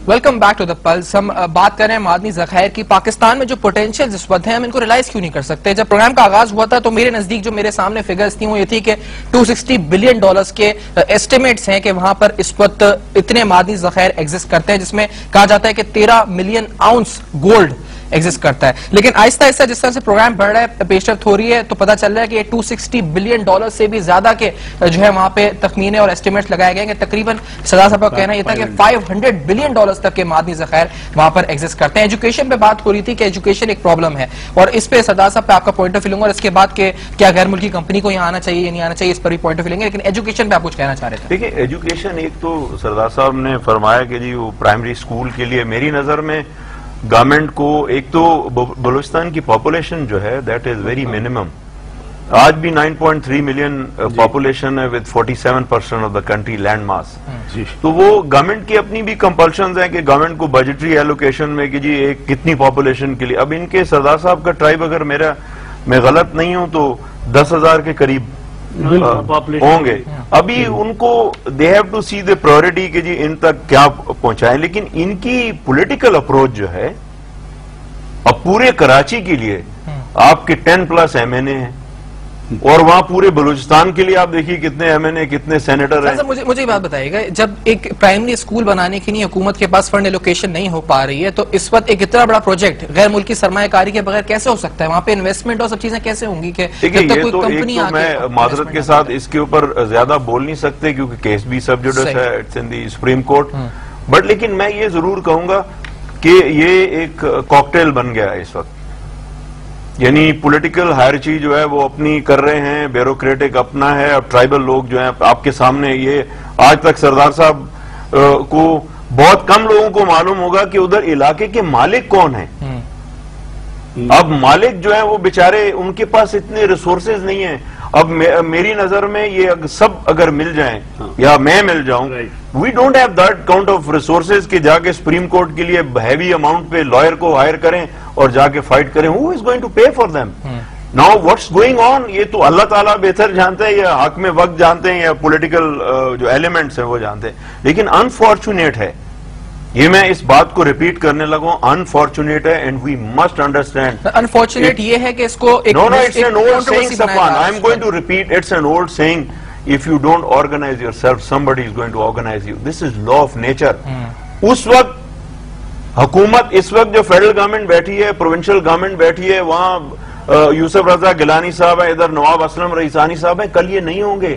Welcome back to the plus. ہم بات کر رہے ہیں معدنی ذخائر کی. پاکستان میں جو پوٹینشیل اس وقت ہیں ہم ان کو ریلائز کیوں نہیں کر سکتے؟ جب پروگرام کا آغاز ہوا تھا تو میرے نزدیک جو میرے سامنے فگرز تھیں وہ یہ تھی کہ $260 بلین کے ایسٹیمیٹس ہیں کہ وہاں پر اس وقت اتنے معدنی ذخائر ایگزسٹ کرتے ہیں، جس میں کہا جاتا ہے کہ 13 ملین آؤنس گولڈ ایگزسٹ کرتا ہے. لیکن آہستہ آہستہ جس طرح سے پروگرام بڑھ رہا ہے، پیش رفت ہو رہی ہے، تو پتا چل رہا ہے کہ یہ $260 بلین سے بھی زیادہ کے جو ہے وہاں پہ تخمینے اور ایسٹیمیٹس لگائے گئے ہیں کہ تقریباً سردار صاحب کا کہنا یہ تھا کہ $500 بلین تک کے معدنی ذخائر وہاں پر ایگزسٹ کرتے ہیں. ایجوکیشن پہ بات ہو رہی تھی کہ ایجوکیشن ایک پرابلم ہے، اور اس پہ سردار صاحب پہ آپ کا پوائنٹ آف ویو لوں گا، اور اس کے بعد کہ کیا غیر ملکی کمپنی کو یہاں آنا چاہیے یا نہیں آنا چاہیے اس پر بھی پوائنٹ آف ویو لیں گے. لیکن ایجوکیشن پہ آپ کچھ کہنا چاہ رہے تھے. دیکھیں، ایجوکیشن ایک تو سردار صاحب نے فرمایا کہ جی وہ پرائمری اسکول کے لیے میری نظر میں گورنمنٹ کو ایک تو بلوچستان کی پاپولیشن جو ہے دیٹ از ویری منیمم. آج بھی 9.3 ملین پاپولیشن ہے with 47% of the country land mass. تو وہ گورنمنٹ کی اپنی بھی کمپلشنز ہیں کہ گورنمنٹ کو بجٹری ایلوکیشن میں کہ جی ایک کتنی پاپولیشن کے لیے. اب ان کے سردار صاحب کا ٹرائب اگر میں غلط نہیں ہوں تو 10,000 کے قریب ہوں گے. ابھی ان کو they have to see the priority کہ جی ان تک کیا پہنچائیں. لیکن ان کی پولیٹیکل اپروچ جو ہے اب پورے کراچی کے لیے آپ کے 10+ MNA ہیں، اور وہاں پورے بلوچستان کے لیے آپ دیکھیے کتنے MNA کتنے سینیٹر ہیں. مجھے یہ بات بتائیے گا، جب ایک پرائمری اسکول بنانے کے لیے حکومت کے پاس فنڈ ایلوکیشن نہیں ہو پا رہی ہے، تو اس وقت ایک اتنا بڑا پروجیکٹ غیر ملکی سرمایہ کاری کے بغیر کیسے ہو سکتا ہے؟ وہاں پہ انویسٹمنٹ اور سب چیزیں کیسے ہوں گی کہ جب تک کوئی کمپنی آ کے میں معذرت کے ساتھ اس کے اوپر زیادہ بول نہیں سکتے کیونکہ کیس بھی سب جوڈس ہے، it's in the supreme court. But لیکن میں یہ ضرور کہوں گا کہ یہ ایک کاکٹیل بن گیا ہے اس وقت. یعنی پولیٹیکل ہائرچی جو ہے وہ اپنی کر رہے ہیں، بیوروکریٹک اپنا ہے. اب ٹرائبل لوگ جو ہیں آپ کے سامنے، یہ آج تک سردار صاحب کو بہت کم لوگوں کو معلوم ہوگا کہ ادھر علاقے کے مالک کون ہیں. اب مالک جو ہیں وہ بیچارے ان کے پاس اتنے ریسورسز نہیں ہیں. اب میری نظر میں یہ سب اگر مل جائیں یا میں مل جاؤں، we don't have that count of resources کہ جا کے سپریم کورٹ کے لیے ہیوی اماؤنٹ پہ لائر کو ہائر کریں اور جا کے فائٹ کریں. Who is going to pay for them? Now what's going on یہ تو اللہ تعالیٰ بہتر جانتے ہیں، یا حاکم وقت جانتے ہیں، یا پولیٹیکل جو ایلیمنٹس ہیں وہ جانتے ہیں. لیکن انفارچونیٹ ہے، یہ میں اس بات کو ریپیٹ کرنے لگا ہوں، انفارچونیٹ ہے and we must understand. Unfortunate یہ ہے کہ اس کو No, it's an old saying, Safwan. I'm going to repeat, it's an old saying. If you don't organize yourself, somebody is going to organize you. This is law of nature. اس وقت حکومت، اس وقت جو federal government بیٹھی ہے، provincial government بیٹھی ہے، وہاں یوسف رضا گیلانی صاحب ہیں، ادھر نواب اسلم رئیسانی صاحب ہیں. کل یہ نہیں ہوں گے،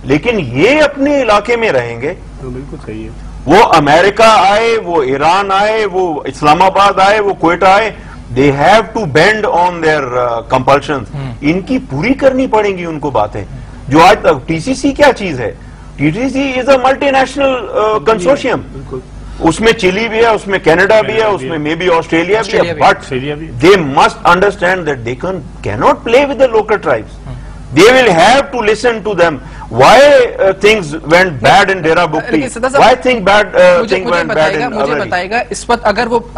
لیکن یہ اپنے علاقے میں رہیں گے. بالکل صحیح ہے. وہ امریکہ آئے، وہ ایران آئے، وہ اسلام آباد آئے، وہ کوئٹہ آئے، they have to bend on their compulsions. ان کی پوری کرنی پڑیں گی ان کو باتیں. جو آج تک TCC کیا چیز ہے؟ TCC is a multinational consortium. اس میں چلی بھی ہے، اس میں کینیڈا بھی ہے، اس میں مے بی آسٹریلیا بھی ہے. But they must understand that they cannot play with the local tribes. They will have to listen to them. Why things went bad in Dera Bukti? Why things went bad in مجھے بتائے گا اس وقت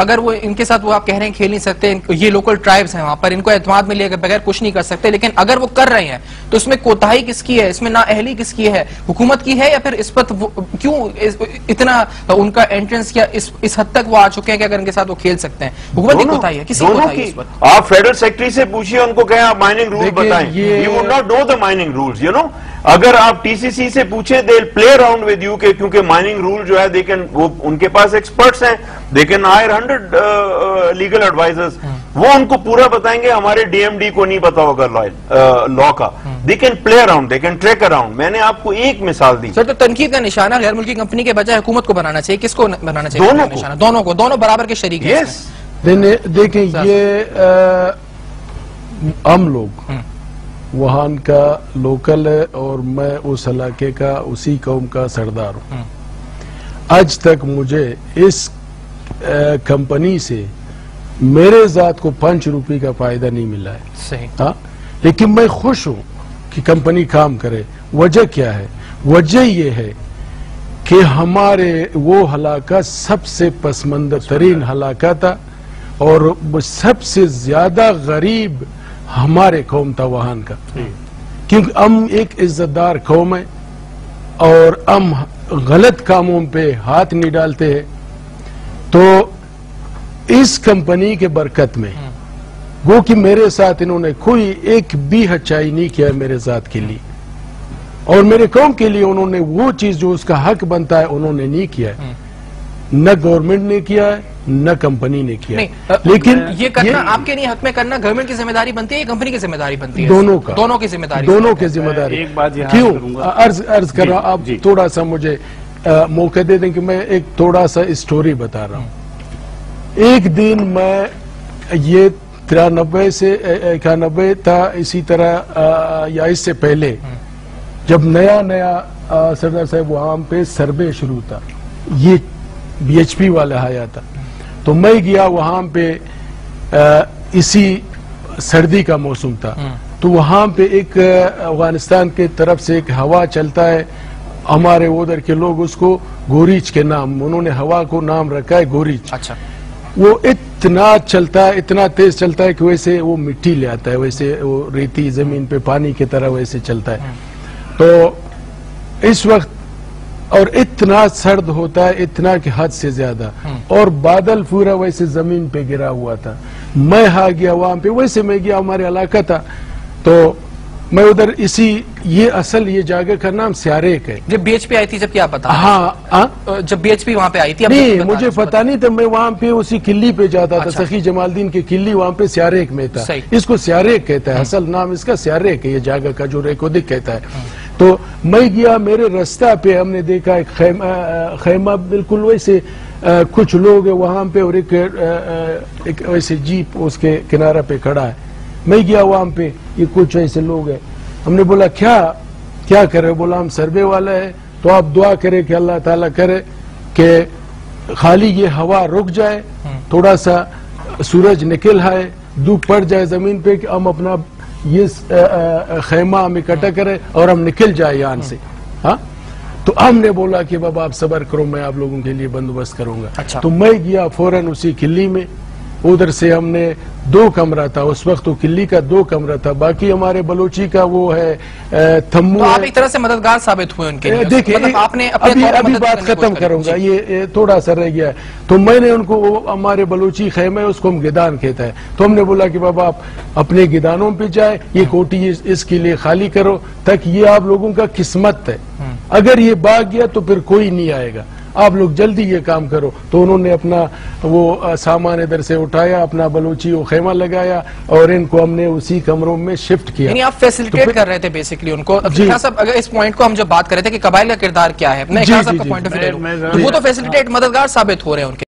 اگر وہ ان کے ساتھ وہ آپ کہہ رہے ہیں کھیل نہیں سکتے، یہ لوکل ٹرائبز ہیں وہاں پر، ان کو اعتماد میں لے کر بغیر کچھ نہیں کر سکتے، لیکن اگر وہ کر رہے ہیں تو اس میں کوتاہی کس کی ہے؟ اس میں نااہلی کس کی ہے؟ حکومت کی ہے، یا پھر اس وقت کیوں اتنا ان کا انٹرنس کیا اس حد تک وہ آ چکے ہیں کہ اگر ان کے ساتھ وہ کھیل سکتے ہیں؟ حکومت کی کوتاہی ہے، کسی کوتاہی ہے اس وقت؟ آپ فیڈرل سیکرٹری سے پوچھئے، ان کو کہیں آپ مائننگ رول بتائیں. You would not know the mining rules, you know. اگر آپ TCC سے پوچھیں they'll play around with you کیونکہ مائننگ رول جو ہے وہ ان کے پاس ایکسپرٹس ہیں، they can hire 100 legal advisors. وہ ان کو پورا بتائیں گے. ہمارے DMD کو نہیں پتا ہوگا لا کا. they can play around, they can track around. میں نے آپ کو ایک مثال دی. سر، تو تنقید کا نشانہ غیر ملکی کمپنی کے بجائے حکومت کو بنانا چاہیے. کس کو بنانا چاہیے؟ دونوں برابر کے شریک ہیں. دیکھیں، یہ ہم لوگ وہاں کا لوکل ہے اور میں اس علاقے کا اسی قوم کا سردار ہوں. آج تک مجھے اس کمپنی سے میرے ذات کو 5 روپے کا فائدہ نہیں ملا ہے. صحیح. لیکن میں خوش ہوں کہ کمپنی کام کرے. وجہ کیا ہے؟ وجہ یہ ہے کہ ہمارے وہ علاقہ سب سے پسماندہ ترین علاقہ تھا، اور سب سے زیادہ غریب ہمارے قوم تھا وہاں کا. کیونکہ ہم ایک عزت دار قوم ہے اور ہم غلط کاموں پہ ہاتھ نہیں ڈالتے ہیں. تو اس کمپنی کے برکت میں وہ کہ میرے ساتھ انہوں نے کوئی ایک بھی اچھائی نہیں کیا میرے ذات کے لیے، اور میرے قوم کے لیے انہوں نے وہ چیز جو اس کا حق بنتا ہے انہوں نے نہیں کیا ہے، نہ گورنمنٹ نے کیا ہے نہ کمپنی نے کیا ہے۔ لیکن یہ کرنا آپ کے نہیں حق میں کرنا گورنمنٹ کی ذمہ داری بنتی ہے یا کمپنی کی ذمہ داری بنتی ہے؟ دونوں کا، دونوں کی ذمہ داری، دونوں کی ذمہ داری۔ ایک بات یہاں کیوں کروں گا، عرض کر رہا ہوں، آپ تھوڑا سا مجھے موقع دے دیں کہ میں ایک تھوڑا سا اسٹوری بتا رہا ہوں۔ ایک دن میں یہ 93 سے 91 تھا، اسی طرح یا اس سے پہلے جب نیا سردار صاحب وہاں پہ سروے شروع تھا، یہ بی ایچ پی والا آیا تھا، تو میں گیا وہاں پہ، اسی سردی کا موسم تھا، تو وہاں پہ ایک افغانستان کے طرف سے ایک ہوا چلتا ہے، ہمارے ادھر کے لوگ اس کو گوریچ کے نام، انہوں نے ہوا کو نام رکھا ہے گوریچ۔ اچھا، وہ اتنا چلتا ہے، اتنا تیز چلتا ہے کہ ویسے وہ مٹی لے آتا ہے، ویسے وہ ریتی زمین پہ پانی کی طرح ویسے چلتا ہے۔ تو اس وقت اور اتنا سرد ہوتا ہے، اتنا کہ حد سے زیادہ، اور بادل پورا ویسے زمین پہ گرا ہوا تھا۔ میں گیا وہاں پہ، ویسے میں گیا، ہمارے علاقہ تھا، تو میں ادھر یہ جگہ کا نام سیاریک ہے۔ جب بی ایچ پی آئی تھی، جب کیا پتا؟ ہاں، جب بی ایچ پی وہاں پہ آئی تھی نہیں مجھے پتا نہیں تھا، میں وہاں پہ اسی قلعے پہ جاتا تھا، سخی جمال الدین کی قلعے وہاں پہ سیاریک میں تھا، اس کو سیاریک کہتا ہے، اصل نام اس کا سیاریک ہے، یہ جگہ کا جو ریکودک کہتا ہے۔ تو میں گیا، میرے رستہ پہ ہم نے دیکھا ایک خیمہ بالکل ویسے، کچھ لوگ وہاں پہ، اور ایک ویسے جیپ اس کے کنارہ پہ کھڑا ہے۔ میں گیا وہاں پہ، یہ کچھ ایسے لوگ ہیں، ہم نے بولا کیا کرے؟ بولا ہم سروے والا ہے، تو آپ دعا کرے کہ اللہ تعالیٰ کرے کہ خالی یہ ہوا رک جائے، تھوڑا سا سورج نکل آئے، دھوپ پڑ جائے زمین پہ، کہ ہم اپنا یہ خیمہ ہم اکٹھا کرے اور ہم نکل جائے یہاں سے۔ ہاں، تو ہم نے بولا کہ بابا آپ صبر کرو، میں آپ لوگوں کے لیے بندوبست کروں گا۔ تو میں گیا فوراً اسی قلعے میں، ادھر سے ہم نے 2 کمرہ تھا اس وقت، تو قلعے کا 2 کمرہ تھا، باقی ہمارے بلوچی کا وہ ہے تھمو۔ تو آپ ایک طرح سے مددگار ثابت ہوئے ان کے لیے؟ دیکھیں ابھی بات ختم کروں گا، یہ تھوڑا سا رہ گیا ہے۔ تو میں نے ان کو، ہمارے بلوچی خیمہ ہے، اس کو ہم گدان کہتا ہے، تو ہم نے بولا کہ بابا آپ اپنے گدانوں پہ جائے، یہ کوٹی اس کے لیے خالی کرو، تاکہ یہ آپ لوگوں کا قسمت ہے، اگر یہ بھاگ گیا تو پھر کوئی نہیں آئے گا، آپ لوگ جلدی یہ کام کرو۔ تو انہوں نے اپنا وہ سامان ادھر سے اٹھایا، اپنا بلوچی وہ خیمہ لگایا، اور ان کو ہم نے اسی کمروں میں شفٹ کیا۔ یعنی آپ فیسیلیٹیٹ کر رہے تھے بیسیکلی ان کو۔ صاحب اگر اس پوائنٹ کو ہم جب بات کر رہے تھے کہ قبائل کا کردار کیا ہے، میں صاحب کا پوائنٹ آف ویو، وہ تو فیسیلیٹیٹ مددگار ثابت ہو رہے ہیں ان کے۔